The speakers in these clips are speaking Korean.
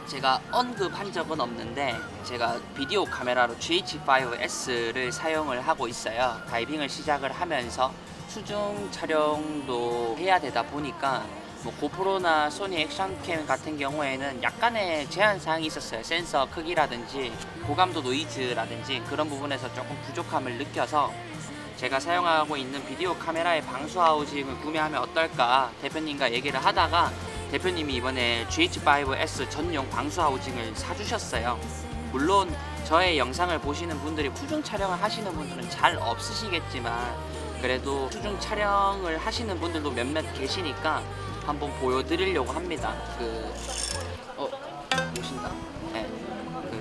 제가 언급한 적은 없는데 제가 비디오 카메라로 GH5S를 사용을 하고 있어요. 다이빙을 시작을 하면서 수중 촬영도 해야 되다 보니까 뭐 고프로나 소니 액션캠 같은 경우에는 약간의 제한사항이 있었어요. 센서 크기라든지 고감도 노이즈라든지 그런 부분에서 조금 부족함을 느껴서 제가 사용하고 있는 비디오 카메라의 방수 하우징을 구매하면 어떨까 대표님과 얘기를 하다가 대표님이 이번에 GH5S 전용 방수 하우징을 사주셨어요. 물론 저의 영상을 보시는 분들이 수중 촬영을 하시는 분들은 잘 없으시겠지만 그래도 수중 촬영을 하시는 분들도 몇몇 계시니까 한번 보여드리려고 합니다. 오신다. 네.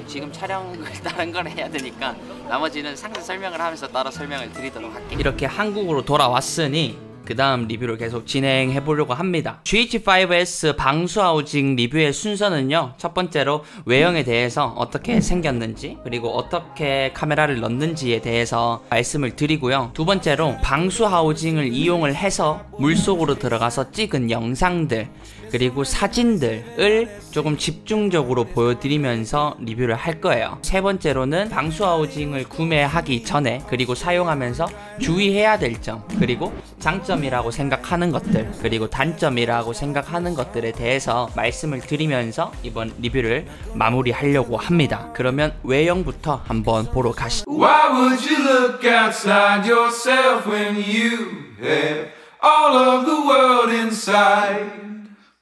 지금 촬영을 다른 걸 해야 되니까 나머지는 상세 설명을 하면서 따로 설명을 드리도록 할게요. 이렇게 한국으로 돌아왔으니 그 다음 리뷰를 계속 진행해 보려고 합니다. GH5S 방수 하우징 리뷰의 순서는요, 첫 번째로 외형에 대해서 어떻게 생겼는지 그리고 어떻게 카메라를 넣는지에 대해서 말씀을 드리고요, 두 번째로 방수 하우징을 이용을 해서 물속으로 들어가서 찍은 영상들 그리고 사진들을 조금 집중적으로 보여드리면서 리뷰를 할 거예요. 세 번째로는 방수 하우징을 구매하기 전에 그리고 사용하면서 주의해야 될 점 그리고 장점이라고 생각하는 것들 그리고 단점이라고 생각하는 것들에 대해서 말씀을 드리면서 이번 리뷰를 마무리하려고 합니다. 그러면 외형부터 한번 보러 가시죠. Why would you look outside yourself when you have all of the world inside?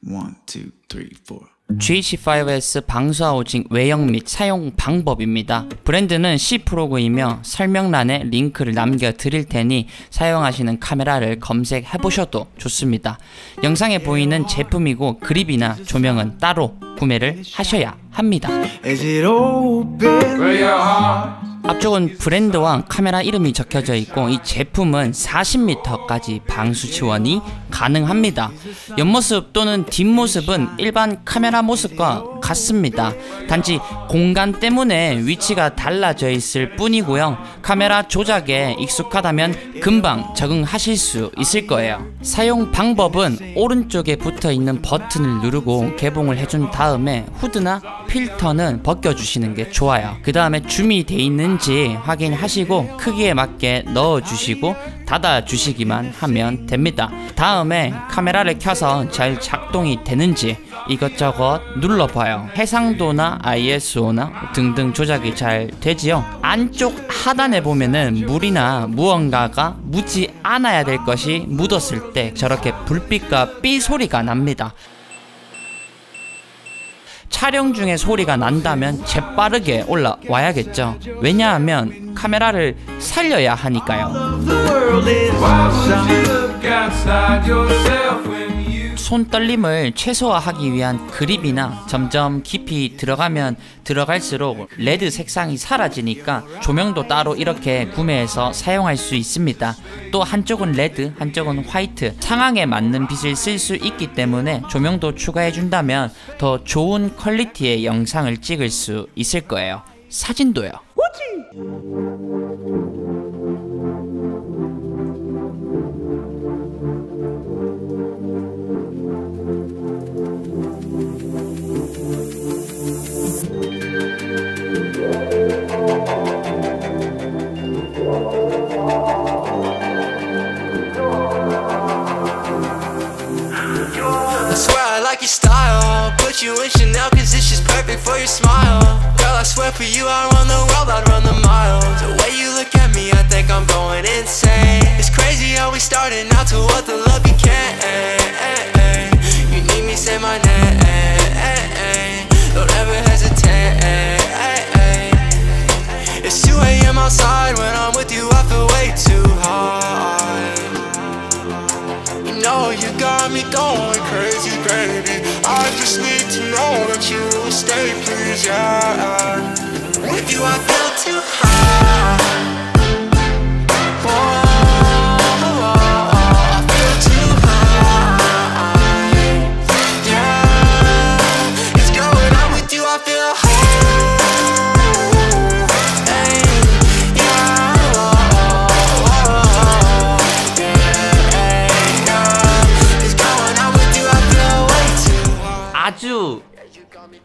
1, 2, 3, 4 GH5S 방수 하우징 외형 및 사용 방법입니다. 브랜드는 C프로그이며 설명란에 링크를 남겨드릴 테니 사용하시는 카메라를 검색해보셔도 좋습니다. 영상에 보이는 제품이고 그립이나 조명은 따로 구매를 하셔야 합니다. 앞쪽은 브랜드와 카메라 이름이 적혀져 있고 이 제품은 40m까지 방수 지원이 가능합니다. 옆모습 또는 뒷모습은 일반 카메라 모습과 같습니다. 단지 공간 때문에 위치가 달라져 있을 뿐이고요. 카메라 조작에 익숙하다면 금방 적응하실 수 있을 거예요. 사용 방법은 오른쪽에 붙어있는 버튼을 누르고 개봉을 해준 다음에 후드나 필터는 벗겨주시는 게 좋아요. 그 다음에 줌이 돼 있는지 확인하시고 크기에 맞게 넣어주시고 닫아주시기만 하면 됩니다. 다음에 카메라를 켜서 잘 작동이 되는지 이것저것 눌러봐요. 해상도나 ISO나 등등 조작이 잘 되지요. 안쪽 하단에 보면은 물이나 무언가가 묻지 않아야 될 것이 묻었을 때 저렇게 불빛과 삐 소리가 납니다. 촬영 중에 소리가 난다면 재빠르게 올라와야겠죠. 왜냐하면 카메라를 살려야 하니까요. 손떨림을 최소화하기 위한 그립이나 점점 깊이 들어가면 들어갈수록 레드 색상이 사라지니까 조명도 따로 이렇게 구매해서 사용할 수 있습니다. 또 한쪽은 레드, 한쪽은 화이트, 상황에 맞는 빛을 쓸 수 있기 때문에 조명도 추가해준다면 더 좋은 퀄리티의 영상을 찍을 수 있을 거예요. 사진도요. You in Chanel cause it's just perfect for your smile. Girl, I swear for you I'd run the world, I'd run the miles. The way you look at me, I think I'm going insane. It's crazy how we started out to what the love became. You need me, say my name. Don't ever hesitate. It's 2 AM outside, when I'm with you I feel way too high. You know you got me going crazy, baby. I just need to know that you will stay, please, yeah. With you I feel too high. I feel too high. Yeah, it's going on with you, I feel high. Yeah.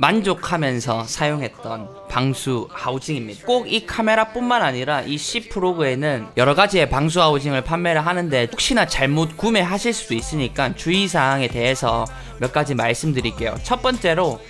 만족하면서 사용했던 방수 하우징입니다. 꼭 이 카메라뿐만 아니라 이 C프로그에는 여러 가지의 방수 하우징을 판매를 하는데 혹시나 잘못 구매하실 수도 있으니까 주의사항에 대해서 몇 가지 말씀드릴게요. 첫 번째로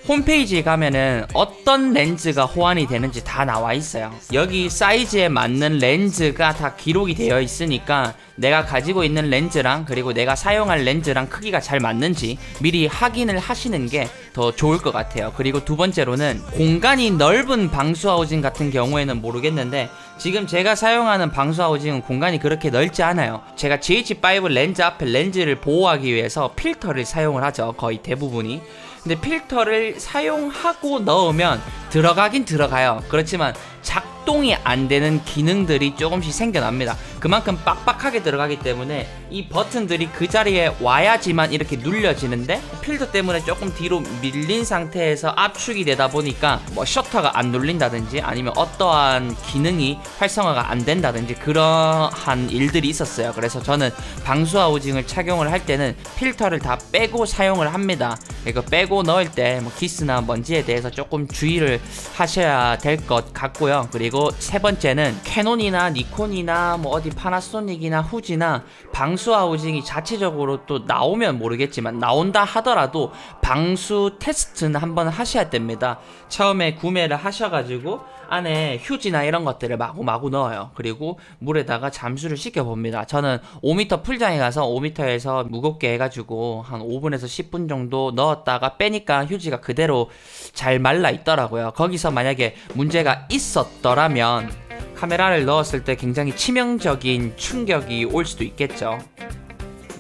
홈페이지에 가면은 어떤 렌즈가 호환이 되는지 다 나와 있어요. 여기 사이즈에 맞는 렌즈가 다 기록이 되어 있으니까 내가 가지고 있는 렌즈랑 그리고 내가 사용할 렌즈랑 크기가 잘 맞는지 미리 확인을 하시는 게 더 좋을 것 같아요. 그리고 두 번째로는 공간이 넓은 방수 하우징 같은 경우에는 모르겠는데 지금 제가 사용하는 방수 하우징은 공간이 그렇게 넓지 않아요. 제가 GH5 렌즈 앞에 렌즈를 보호하기 위해서 필터를 사용을 하죠. 거의 대부분이. 근데 필터를 사용하고 넣으면 들어가긴 들어가요. 그렇지만 작동이 안 되는 기능들이 조금씩 생겨납니다. 그만큼 빡빡하게 들어가기 때문에 이 버튼들이 그 자리에 와야지만 이렇게 눌려지는데 필터 때문에 조금 뒤로 밀린 상태에서 압축이 되다 보니까 뭐 셔터가 안 눌린다든지 아니면 어떠한 기능이 활성화가 안 된다든지 그러한 일들이 있었어요. 그래서 저는 방수 하우징을 착용을 할 때는 필터를 다 빼고 사용을 합니다. 이거 빼고 넣을 때 뭐 기스나 먼지에 대해서 조금 주의를 하셔야 될 것 같고요. 그리고 세 번째는 캐논이나 니콘이나 뭐 어디 파나소닉이나 후지나 방수 하우징이 자체적으로 또 나오면 모르겠지만 나온다 하더라도 방수 테스트는 한번 하셔야 됩니다. 처음에 구매를 하셔가지고 안에 휴지나 이런 것들을 마구마구 넣어요. 그리고 물에다가 잠수를 시켜봅니다. 저는 5m 풀장에 가서 5m에서 무겁게 해가지고 한 5분에서 10분 정도 넣었다가 빼니까 휴지가 그대로 잘 말라 있더라고요. 거기서 만약에 문제가 있었더라면 카메라를 넣었을 때 굉장히 치명적인 충격이 올 수도 있겠죠.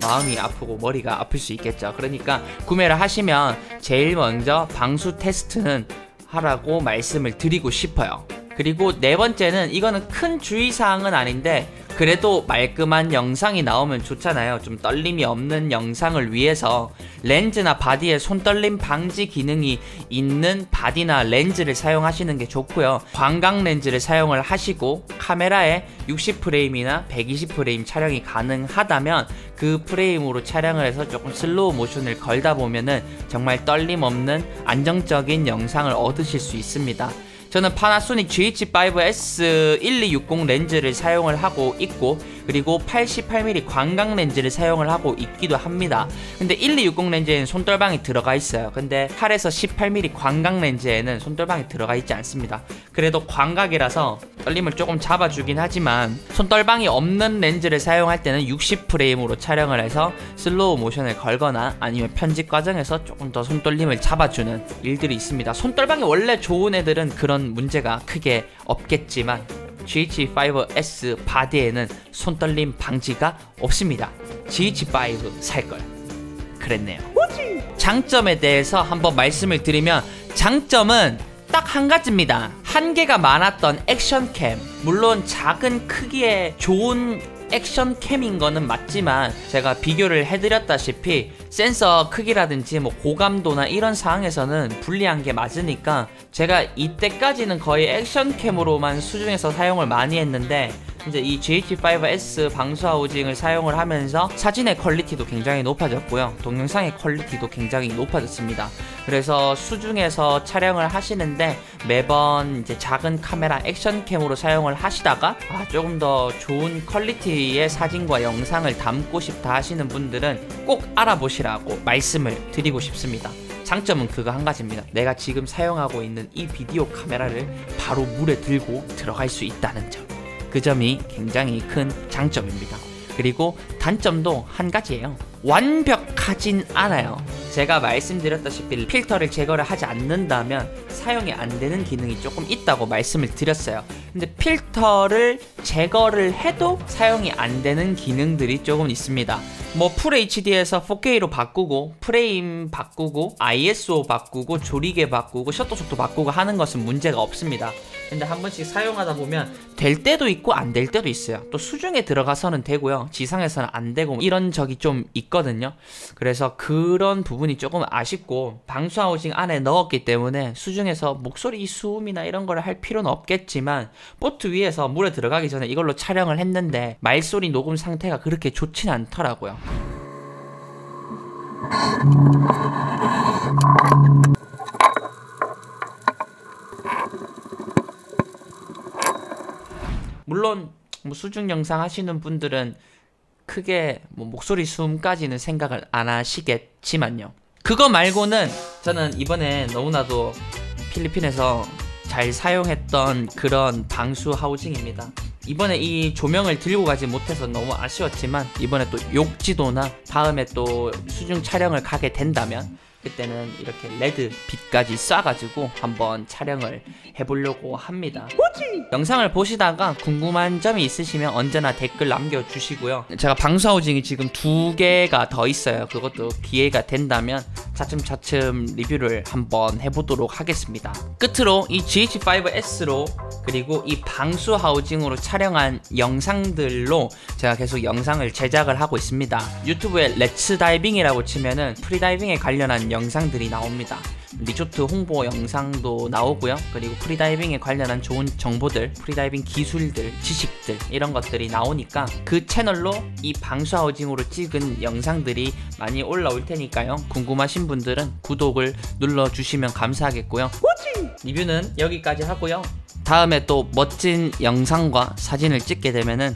마음이 아프고 머리가 아플 수 있겠죠. 그러니까 구매를 하시면 제일 먼저 방수 테스트는 하라고 말씀을 드리고 싶어요. 그리고 네 번째는 이거는 큰 주의사항은 아닌데 그래도 말끔한 영상이 나오면 좋잖아요. 좀 떨림이 없는 영상을 위해서 렌즈나 바디에 손떨림 방지 기능이 있는 바디나 렌즈를 사용하시는 게 좋고요. 광각 렌즈를 사용을 하시고 카메라에 60프레임이나 120프레임 촬영이 가능하다면 그 프레임으로 촬영을 해서 조금 슬로우 모션을 걸다 보면은 정말 떨림 없는 안정적인 영상을 얻으실 수 있습니다. 저는 파나소닉 GH5S1260 렌즈를 사용을 하고 있고 그리고 88mm 광각 렌즈를 사용을 하고 있기도 합니다. 근데 1260 렌즈에는 손떨방이 들어가 있어요. 근데 8에서 18mm 광각 렌즈에는 손떨방이 들어가 있지 않습니다. 그래도 광각이라서 떨림을 조금 잡아주긴 하지만 손떨방이 없는 렌즈를 사용할 때는 60프레임으로 촬영을 해서 슬로우 모션을 걸거나 아니면 편집 과정에서 조금 더 손떨림을 잡아주는 일들이 있습니다. 손떨방이 원래 좋은 애들은 그런 문제가 크게 없겠지만 GH5S 바디에는 손떨림 방지가 없습니다. GH5 살걸 그랬네요. 장점에 대해서 한번 말씀을 드리면 장점은 딱 한 가지입니다. 한계가 많았던 액션캠, 물론 작은 크기의 좋은 액션캠인 거는 맞지만 제가 비교를 해드렸다시피 센서 크기라든지 뭐 고감도나 이런 상황에서는 불리한 게 맞으니까 제가 이때까지는 거의 액션캠으로만 수중에서 사용을 많이 했는데 이제 이 GH5S 방수 하우징을 사용을 하면서 사진의 퀄리티도 굉장히 높아졌고요. 동영상의 퀄리티도 굉장히 높아졌습니다. 그래서 수중에서 촬영을 하시는데 매번 이제 작은 카메라 액션캠으로 사용을 하시다가 조금 더 좋은 퀄리티의 사진과 영상을 담고 싶다 하시는 분들은 꼭 알아보시라고 말씀을 드리고 싶습니다. 장점은 그거 한 가지입니다. 내가 지금 사용하고 있는 이 비디오 카메라를 바로 물에 들고 들어갈 수 있다는 점. 그 점이 굉장히 큰 장점입니다. 그리고 단점도 한 가지예요. 완벽하진 않아요. 제가 말씀드렸다시피 필터를 제거를 하지 않는다면 사용이 안 되는 기능이 조금 있다고 말씀을 드렸어요. 근데 필터를 제거를 해도 사용이 안 되는 기능들이 조금 있습니다. 뭐 FHD에서 4K로 바꾸고 프레임 바꾸고 ISO 바꾸고 조리개 바꾸고 셔터 속도 바꾸고 하는 것은 문제가 없습니다. 근데 한 번씩 사용하다 보면 될 때도 있고 안 될 때도 있어요. 또 수중에 들어가서는 되고요, 지상에서는 안 되고 이런 적이 좀 있거든요. 그래서 그런 부분이 조금 아쉽고 방수 하우징 안에 넣었기 때문에 수중에서 목소리 수음이나 이런 걸 할 필요는 없겠지만 보트 위에서 물에 들어가기 전에 이걸로 촬영을 했는데 말소리 녹음 상태가 그렇게 좋진 않더라고요. 물론 뭐 수중 영상 하시는 분들은 크게 뭐 목소리 숨까지는 생각을 안 하시겠지만요. 그거 말고는 저는 이번에 너무나도 필리핀에서 잘 사용했던 그런 방수 하우징입니다. 이번에 이 조명을 들고 가지 못해서 너무 아쉬웠지만 이번에 또 욕지도나 다음에 또 수중 촬영을 가게 된다면 그때는 이렇게 레드 빛까지 쏴가지고 한번 촬영을 해보려고 합니다. 영상을 보시다가 궁금한 점이 있으시면 언제나 댓글 남겨주시고요. 제가 방수하우징이 지금 2개가 더 있어요. 그것도 기회가 된다면 차츰차츰 리뷰를 한번 해보도록 하겠습니다. 끝으로 이 GH5S로 그리고 이 방수하우징으로 촬영한 영상들로 제가 계속 영상을 제작을 하고 있습니다. 유튜브에 렛츠 다이빙이라고 치면은 프리다이빙에 관련한 영상들이 나옵니다. 리조트 홍보 영상도 나오고요. 그리고 프리다이빙에 관련한 좋은 정보들, 프리다이빙 기술들, 지식들 이런 것들이 나오니까 그 채널로 이 방수하우징으로 찍은 영상들이 많이 올라올 테니까요. 궁금하신 분들은 구독을 눌러주시면 감사하겠고요. 리뷰는 여기까지 하고요. 다음에 또 멋진 영상과 사진을 찍게 되면은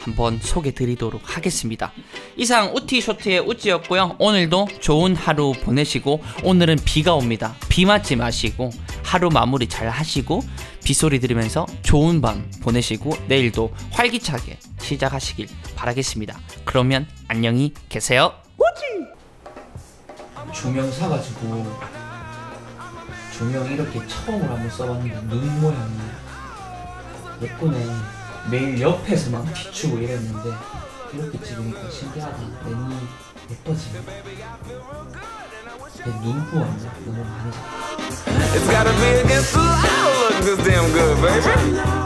한번 소개 드리도록 하겠습니다. 이상 우티쇼트의 우찌였고요. 오늘도 좋은 하루 보내시고, 오늘은 비가 옵니다. 비 맞지 마시고 하루 마무리 잘 하시고 빗소리 들으면서 좋은 밤 보내시고 내일도 활기차게 시작하시길 바라겠습니다. 그러면 안녕히 계세요. 조명 사가지고 조명 이렇게 처음으로 한번 써봤는데 눈 모양이 예쁘네. 매일 옆에서만 비추고 이랬는데 이렇게 찍으니까 신기하다. 내 눈이 예뻐지네. 내 눈 부었네. 너무 많이. It's gotta be against the law. Look this damn good, baby.